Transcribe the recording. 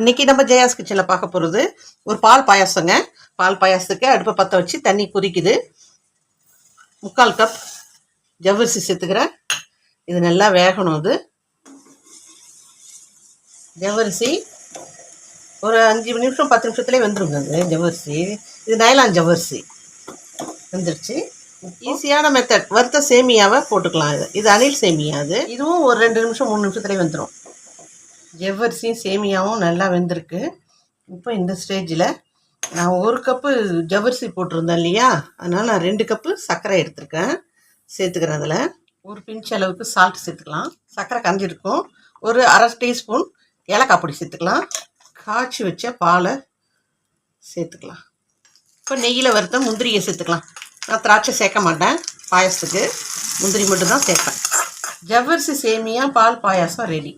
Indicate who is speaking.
Speaker 1: இன்றைக்கி நம்ம ஜெயாஸ் கிச்சனில் பார்க்க போகிறது ஒரு பால் பாயாசங்க. பால் பாயாசத்துக்கு அடுப்பை பற்ற வச்சு தண்ணி கொதிக்குது. 3/4 கப் ஜவ்வரிசி சேர்த்துக்கிறேன். இது நல்லா வேகணும். இது ஜவ்வரிசி ஒரு 5 நிமிஷம் 10 நிமிஷத்துலேயே வெந்துருங்க. அது ஜவ்வரிசி, இது நைலான் ஜவ்வரிசி வெந்துருச்சு. ஈஸியான மெத்தட். வறுத்த சேமியாவை போட்டுக்கலாம். இது அணில் சேமியா. இதுவும் ஒரு 2 நிமிஷம் 3 நிமிஷத்துலேயே வெந்துடும். ஜவ்வரிசியும் சேமியாவும் நல்லா வெந்திருக்கு. இப்போ இந்த ஸ்டேஜில் நான் 1 கப்பு ஜவ்வரிசி போட்டிருந்தேன் இல்லையா, அதனால் நான் 2 கப்பு சர்க்கரை எடுத்துருக்கேன். சேர்த்துக்கிறேன். அதில் ஒரு பிஞ்ச் அளவுக்கு சால்ட் சேர்த்துக்கலாம். சர்க்கரை கஞ்சிருக்கும். ஒரு 1/2 டீஸ்பூன் ஏலக்காய் பொடி சேர்த்துக்கலாம். காய்ச்சி வச்ச பாலை சேர்த்துக்கலாம். இப்போ நெய்யில் வறுத்த முந்திரியை சேர்த்துக்கலாம். நான் திராட்சை சேர்க்க மாட்டேன். பாயாசத்துக்கு முந்திரி மட்டும்தான் சேர்ப்பேன். ஜவ்வரிசி சேமியா பால் பாயாசம் ரெடி.